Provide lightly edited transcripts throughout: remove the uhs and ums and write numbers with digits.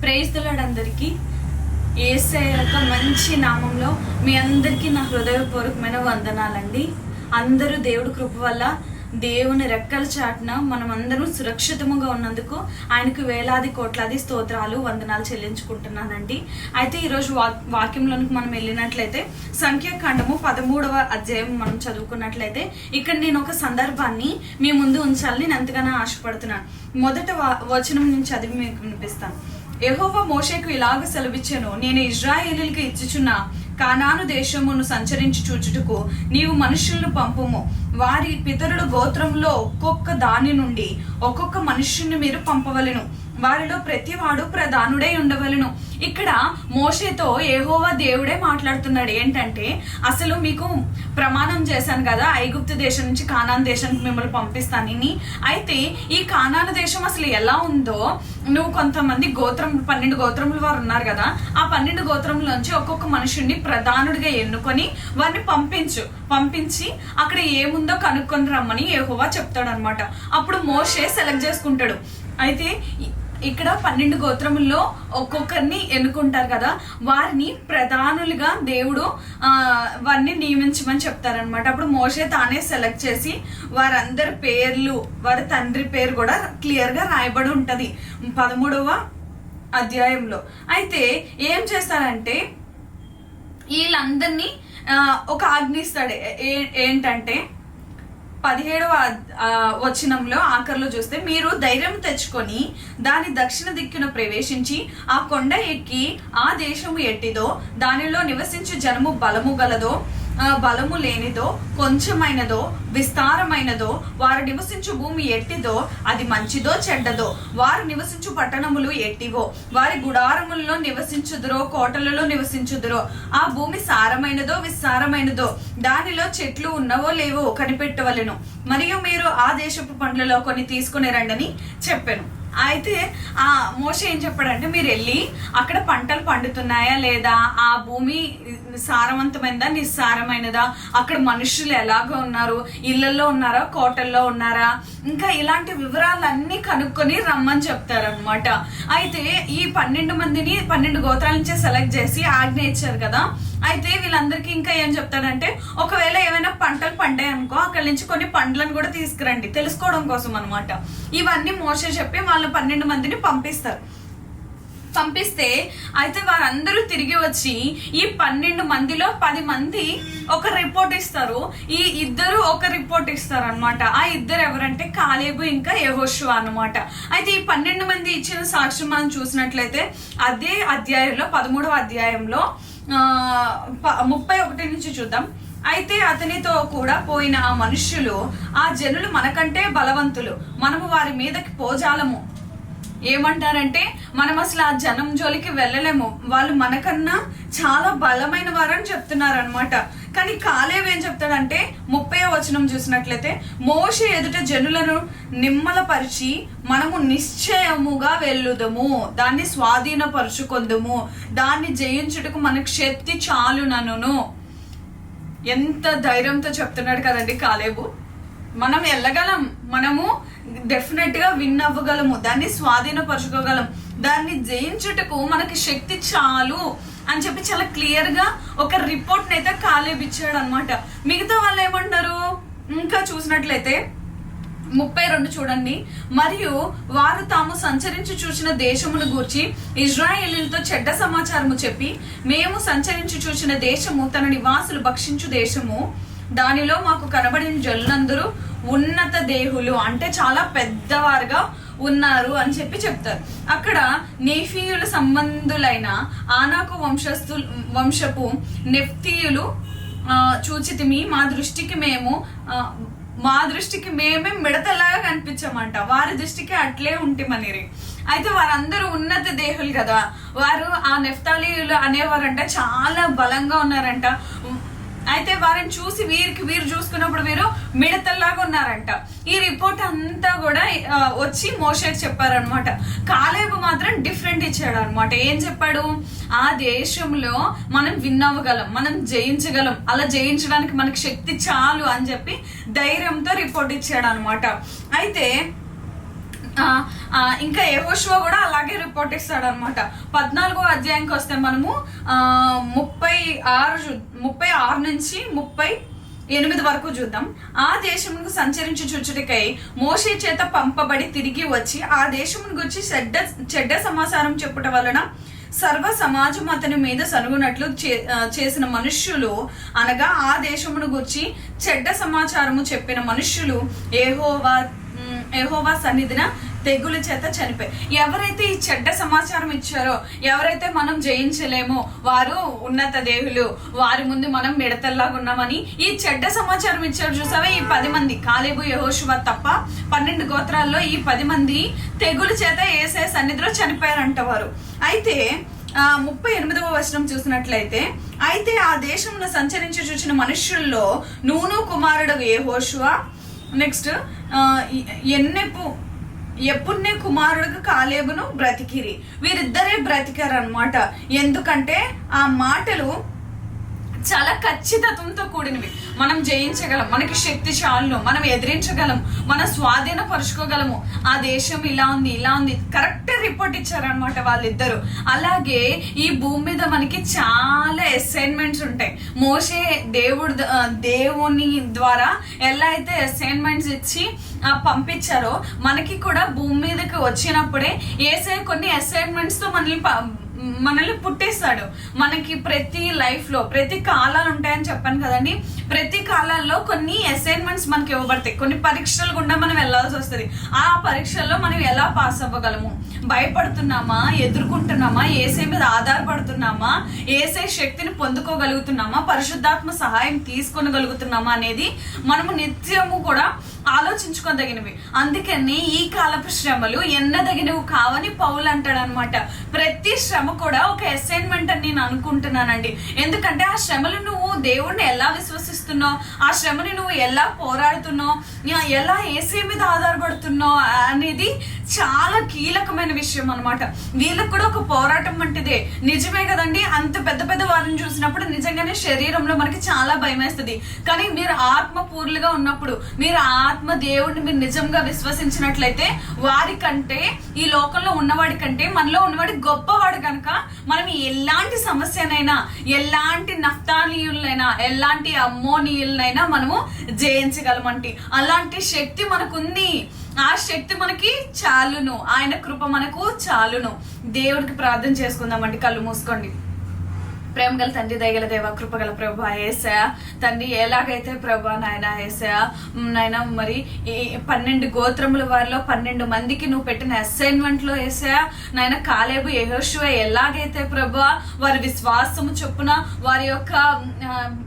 Praise the lord అందరికీ. యేసయ్య యొక్క మంచి నామంలో మీ అందరికీ నా హృదయపూర్వకమైన వందనాలండి. అందరూ దేవుడి కృప వల్ల దేవుని రెక్కల చాటున మనం అందరం సురక్షితముగా ఉన్నందుకు ఆయనకు వేలాది కోట్లాది స్తోత్రాలు వందనాలు చెల్లించుకుంటున్నానండి. అయితే ఈరోజు వాక్యంలోనికి మనం వెళ్ళినట్లయితే సంఖ్యాకాండము 13వ అధ్యాయం మనం చదువుకున్నట్లయితే ఇక్కడ నేను ఒక సందర్భాన్ని మీ ముందు ఉంచాలని నేను ఎంతగానో ఆశపడుతున్నాను. మొదట వచనం నుంచి చదివి మీకు వినిపిస్తాను. యెహోవా మోషేకు ఇలాగ సెలవిచ్చెను, నేను ఇశ్రాయేలీయులకు ఇచ్చుచున్న కానాను దేశమును సంచరించి చూచుటకు నీవు మనుషులను పంపుము. వారి పితరుల గోత్రంలో ఒక్కొక్క దాని నుండి ఒక్కొక్క మనుష్యుని మీరు పంపవలెను. వారిలో ప్రతివాడు ప్రధానుడై ఉండవలను. ఇక్కడ మోషేతో యెహోవా దేవుడే మాట్లాడుతున్నాడు. ఏంటంటే, అసలు మీకు ప్రమాణం చేశాను కదా, ఐగుప్తు దేశం నుంచి కానాను దేశానికి మిమ్మల్ని పంపిస్తానని. అయితే ఈ కానాను దేశం అసలు ఎలా ఉందో నువ్వు కొంతమంది 12 గోత్రముల వారు ఉన్నారు కదా, ఆ 12 గోత్రములోంచి ఒక్కొక్క మనుషుడిని ప్రధానుడిగా ఎన్నుకొని వారిని పంపించి అక్కడ ఏముందో కనుక్కొని రమ్మని యెహోవా చెప్తాడు అనమాట. అప్పుడు మోషే సెలెక్ట్ చేసుకుంటాడు. అయితే ఇక్కడ 12 గోత్రముల్లో ఒక్కొక్కరిని ఎన్నుకుంటారు కదా, వారిని ప్రధానులుగా దేవుడు వారిని నియమించమని చెప్తారనమాట. అప్పుడు మోషే తానే సెలెక్ట్ చేసి వారందరి పేర్లు, వారి తండ్రి పేరు కూడా క్లియర్ గా రాయబడి ఉంటది 13వ అధ్యాయంలో. అయితే ఏం చేస్తారంటే వీళ్ళందరినీ ఒక ఆజ్ఞ ఇస్తాడు. ఏంటంటే 17వ వచనంలో ఆఖరిలో చూస్తే, మీరు ధైర్యం తెచ్చుకొని దాని దక్షిణ దిక్కున ప్రవేశించి ఆ కొండ ఎక్కి ఆ దేశము ఎట్టిదో దానిలో నివసించు జనము బలము గలదో బలము లేనిదో కొంచెమైనదో విస్తారమైనదో వారు నివసించు భూమి ఎట్టిదో అది మంచిదో చెడ్డదో వారు నివసించు పట్టణములు ఎట్టివో వారి గుడారములలో నివసించుదురో కోటలలో నివసించుదురో ఆ భూమి సారమైనదో విస్తారమైనదో దానిలో చెట్లు ఉన్నవో లేవో కనిపెట్టవలెను. మరియు మీరు ఆ దేశపు పండ్లలో కొన్ని తీసుకుని రండని చెప్పాను. అయితే ఆ మోషే ఏం చెప్పాడంటే, మీరు వెళ్ళి అక్కడ పంటలు పండుతున్నాయా లేదా, ఆ భూమి సారవంతమైనదా నిస్సారమైనదా, అక్కడ మనుషులు ఎలాగో ఉన్నారు, ఇళ్లలో ఉన్నారా కోటల్లో ఉన్నారా, ఇంకా ఇలాంటి వివరాలన్నీ కనుక్కొని రమ్మని చెప్తారనమాట. అయితే ఈ 12 మందిని 12 గోత్రాల నుంచే సెలెక్ట్ చేసి ఆజ్ఞ ఇచ్చారు కదా. అయితే వీళ్ళందరికీ ఇంకా ఏం చెప్తాడంటే, ఒకవేళ ఏమైనా పంటలు పండాయి అనుకో, అక్కడి నుంచి కొన్ని పండ్లను కూడా తీసుకురండి తెలుసుకోవడం కోసం అనమాట. ఇవన్నీ మోషే చెప్పి వాళ్ళ 12 మందిని పంపిస్తే అయితే వారందరూ తిరిగి వచ్చి ఈ 12 మందిలో 10 మంది ఒక రిపోర్ట్ ఇస్తారు, ఈ ఇద్దరు ఒక రిపోర్ట్ ఇస్తారు అనమాట. ఆ ఇద్దరు ఎవరంటే కాలేబు ఇంకా యెహోషువ అనమాట. అయితే ఈ 12 మంది ఇచ్చిన సాక్ష్యం మనం చూసినట్లయితే అదే అధ్యాయంలో 13వ అధ్యాయంలో 31 నుంచి చూద్దాం. అయితే అతనితో కూడా పోయిన ఆ మనుష్యులు, ఆ జనులు మనకంటే బలవంతులు, మనము వారి మీదకి పోజాలము. ఏమంటారంటే, మనం అసలు ఆ జనం జోలికి వెళ్ళలేము, వాళ్ళు మనకన్నా చాలా బలమైన వారని చెప్తున్నారు అనమాట. కానీ కాలేబు ఏం చెప్తాడంటే 30వ వచనం చూసినట్లయితే, మోషే ఎదుట జనులను నిమ్మలపరిచి మనము నిశ్చయముగా వెళ్ళుదము, దాన్ని స్వాధీనపరుచుకొందుము, దాన్ని జయించుటకు మనకు శక్తి చాలునను. ఎంత ధైర్యంతో చెప్తున్నాడు కదండి కాలేబు. మనం వెళ్ళగలం, మనము డెఫినెట్ గా విన్ అవ్వగలము, దాన్ని స్వాధీనపరచుకోగలం, దాన్ని జయించుటకు మనకి శక్తి చాలు అని చెప్పి చాలా క్లియర్ గా ఒక రిపోర్ట్ అయితే కాలేబు ఇచ్చాడు అనమాట. మిగతా వాళ్ళు ఏమంటారు ఇంకా చూసినట్లయితే 32 చూడండి. మరియు వారు తాము సంచరించి చూసిన దేశమును గూర్చి ఇశ్రాయేలీయులతో చెడ్డ సమాచారము చెప్పి, మేము సంచరించి చూసిన దేశము తన నివాసులు భక్షించు దేశము, దానిలో మాకు కనబడిన జనులందరూ ఉన్నత దేహులు, అంటే చాలా పెద్దవారుగా ఉన్నారు అని చెప్పి చెప్తారు. అక్కడ నేఫీయుల సంబంధులైన ఆనాకు వంశపు నెఫ్తీయులు చూచితిమి, మా దృష్టికి మేమే మిడతలాగా కనిపించామంట, వారి దృష్టికి అట్లే ఉంటిమనిరి. అయితే వారందరూ ఉన్నత దేహులు కదా, వారు ఆ నెఫ్తాలీయులు అనేవారంట చాలా బలంగా ఉన్నారంట. అయితే వారిని చూసి వీరు చూసుకున్నప్పుడు వీరు మిడతల్లాగా ఉన్నారంట. ఈ రిపోర్ట్ అంతా కూడా వచ్చి మోషేకి చెప్పారనమాట. కాలేబు మాత్రం డిఫరెంట్ ఇచ్చాడు అనమాట. ఏం చెప్పాడు, ఆ దేశంలో మనం విన్ అవ్వగలం, మనం జయించగలం, అలా జయించడానికి మనకి శక్తి చాలు అని చెప్పి ధైర్యంతో రిపోర్ట్ ఇచ్చాడు అనమాట. అయితే ఇంకా యెహోషువ కూడా అలాగే రిపోర్ట్ ఇస్తాడు అనమాట. 14వ అధ్యాయంకి వస్తే మనము 36 నుంచి 38 వరకు చూద్దాం. ఆ దేశమునకు సంచరించి చుచ్చుటికై మోషే చేత పంపబడి తిరిగి వచ్చి ఆ దేశమును గురించి చెడ్డ సమాచారం చెప్పుట వలన సర్వ సమాజం అతని మీద సనుగునట్లు చేసిన మనుష్యులు, అనగా ఆ దేశమును గురించి చెడ్డ సమాచారము చెప్పిన మనుష్యులు యెహోవా సన్నిధిన తెగుల చేత చనిపోయి. ఎవరైతే ఈ చెడ్డ సమాచారం ఇచ్చారో, ఎవరైతే మనం జయించలేమో వారు ఉన్నత దేవులు, వారి ముందు మనం మిడతల్లాగా ఉన్నామని ఈ చెడ్డ సమాచారం ఇచ్చారు చూసావా, ఈ 10 మంది కాలేబు యెహోషువ తప్ప 12 గోత్రాల్లో ఈ 10 మంది తెగుల చేత యేసయ్య సన్నిధిలో చనిపోయారంట వారు. అయితే 38వ వచనం చూసినట్లయితే, అయితే ఆ దేశంలో సంచరించి చూసిన మనుష్యుల్లో నూను కుమారుడు యెహోషువ, నెక్స్ట్ ఎప్పున్నే కుమారుడు కాలేబును బ్రతికిరి. వీరిద్దరే బ్రతికారు అనమాట. ఎందుకంటే ఆ మాటలు చాలా ఖచ్చితత్వంతో కూడినవి. మనం జయించగలం, మనకి శక్తి చాలును, మనం ఎదిరించగలం, మనం స్వాధీనపరుచుకోగలము. ఆ దేశం ఇలా ఉంది, ఇలా ఉంది, కరెక్ట్ రిపోర్ట్ ఇచ్చారనమాట వాళ్ళిద్దరు. అలాగే ఈ భూమి మీద మనకి చాలా అసైన్మెంట్స్ ఉంటాయి. మోషే దేవుని ద్వారా ఎలా అయితే అసైన్మెంట్స్ ఇచ్చి పంపించారో, మనకి కూడా భూమి మీదకి వచ్చినప్పుడే యేసయ్య కొన్ని అసైన్మెంట్స్ తో మనల్ని పుట్టేస్తాడు. మనకి ప్రతి లైఫ్ లో ప్రతి కాలాలు ఉంటాయని చెప్పాను కదండి. ప్రతి కాలాల్లో కొన్ని అసైన్మెంట్స్ మనకి ఇవ్వబడతాయి. కొన్ని పరీక్షలు గుండా మనం వెళ్లాల్సి వస్తుంది. ఆ పరీక్షల్లో మనం ఎలా పాస్ అవ్వగలము, భయపడుతున్నామా, ఎదుర్కొంటున్నామా, యేసయ్య మీద ఆధారపడుతున్నామా, యేసయ్య శక్తిని పొందుకోగలుగుతున్నామా, పరిశుద్ధాత్మ సహాయం తీసుకోగలుగుతున్నామా అనేది మనము నిత్యము కూడా ఆలోచించుకోదగినవి. అందుకని ఈ కాలపు శ్రమలు ఎన్నదగినవి కావని పౌలు అంటాడు అనమాట. ప్రతి శ్రమ కూడా ఒక అసైన్మెంట్ అని నేను అనుకుంటున్నానండి. ఎందుకంటే ఆ శ్రమలు నువ్వు దేవుణ్ణి ఎలా విశ్వసిస్తున్నావు, ఆ శ్రమని నువ్వు ఎలా పోరాడుతున్నావు, ఎలా యేసయ్య మీద ఆధారపడుతున్నావు అనేది చాలా కీలకమైన విషయం అనమాట. వీళ్ళకి కూడా ఒక పోరాటం వంటిదే. నిజమే కదండి. అంత పెద్ద పెద్ద వారిని చూసినప్పుడు నిజంగానే శరీరంలో మనకి చాలా భయం వేస్తుంది. కానీ మీరు ఆత్మ పూర్లుగా ఉన్నప్పుడు, మీరు ఆత్మ దేవుడిని మీరు నిజంగా విశ్వసించినట్లయితే, వారికంటే ఈ లోకంలో ఉన్నవాడి కంటే మనలో ఉన్నవాడి గొప్పవాడు కనుక మనం ఎలాంటి సమస్యనైనా, ఎలాంటి నఫ్తాలీయులైనా, ఎలాంటి అమ్మోనీయులనైనా మనము జయించగలమంటే అలాంటి శక్తి మనకుంది. ఆ శక్తి మనకి చాలును, ఆయన కృప మనకు చాలును. దేవుడికి ప్రార్థన చేసుకుందామండి. కళ్ళు మూసుకోండి. ప్రేమ గల తండ్రి, దయగల దేవ, కృపగల ప్రభా యేసయ్య తండ్రి, ఎలాగైతే ప్రభా నాయన యేసయ్య నాయన మరి 12 గోత్రముల వారిలో 12 మందికి నువ్వు పెట్టిన అసైన్మెంట్ లో యేసయ్య నాయన కాలేబు యెహోషువ ఎలాగైతే ప్రభా వారి విశ్వాసము చొప్పున వారి యొక్క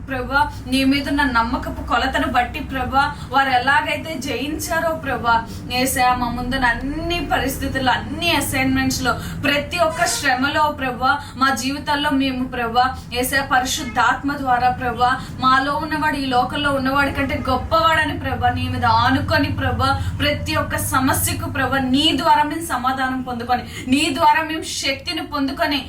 ప్రభా నీ మీద ఉన్న నమ్మకపు కొలతను బట్టి ప్రభా వారు ఎలాగైతే జయించారో ప్రభా యేసయ్య మా ముందున్న అన్ని పరిస్థితుల్లో, అన్ని అసైన్మెంట్స్ లో, ప్రతి ఒక్క శ్రమలో ప్రభా మా జీవితాల్లో మేము ప్రభా యేసయ్య పరిశుద్ధాత్మ ద్వారా ప్రభా మాలో ఉన్నవాడు ఈ లోకంలో ఉన్నవాడి కంటే గొప్పవాడని ప్రభా నీ మీద ఆనుకొని ప్రభా ప్రతి ఒక్క సమస్యకు ప్రభా నీ ద్వారా మేము సమాధానం పొందుకొని, నీ ద్వారా మేము శక్తిని పొందుకొని,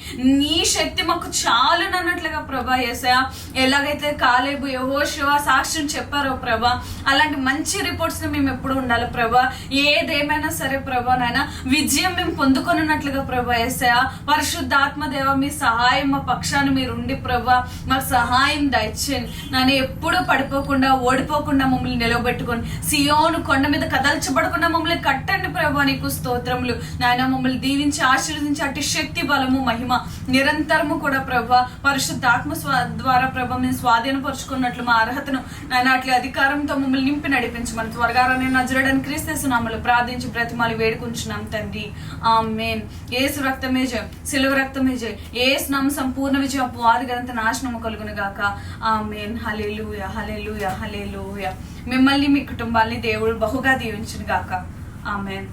నీ శక్తి మాకు చాలునన్నట్లుగా ప్రభా యేసయ్య ఎలాగైతే కాలేబు యెహోషువ సాక్ష్యం చెప్పారో ప్రభా అలాంటి మంచి రిపోర్ట్స్ మేము ఎప్పుడు ఉండాలి ప్రభా. ఏదేమైనా సరే ప్రభా నాయన విజయం మేము పొందుకొనున్నట్లుగా ప్రభా యేసయ్య పరిశుద్ధాత్మ దేవ మీ సహాయం మా పక్షాన్ని మీరు ఉండి ప్రభా మాకు సహాయం దయచేయండి. నన్ను ఎప్పుడూ పడిపోకుండా, ఓడిపోకుండా మమ్మల్ని నిలవబెట్టుకొని, సియోను కొండ మీద కదల్చబడకుండా మమ్మల్ని కట్టండి ప్రభా. నీకు స్తోత్రములు నాయన. మమ్మల్ని దీవించి ఆశీర్వదించి అటు శక్తి, బలము, మహిమ నిరంతరము కూడా ప్రభా పరిశుద్ధాత్మ ద్వారా ప్రభా మేము స్వాధీనపరుచుకున్నట్లు మా అర్హతను నాయన అట్లా అధికారంతో మమ్మల్ని నింపి నడిపించమని త్వరగా నజరేయుడైన క్రీస్తు నామములో ప్రార్థించి బ్రతిమాలి వేడుకుంటున్నాం తండ్రి. ఆమేన్. యేసు రక్తమే జయం, సిలువ రక్తమే జయం. యేసు నామం సంపూర్ణ విజయం వారి గనంత నాశనము కలుగును గాక. ఆమేన్. హల్లెలూయా, హల్లెలూయా, హల్లెలూయా. మిమ్మల్ని మీ కుటుంబాన్ని దేవుడు బహుగా దీవించును గాక. ఆమేన్.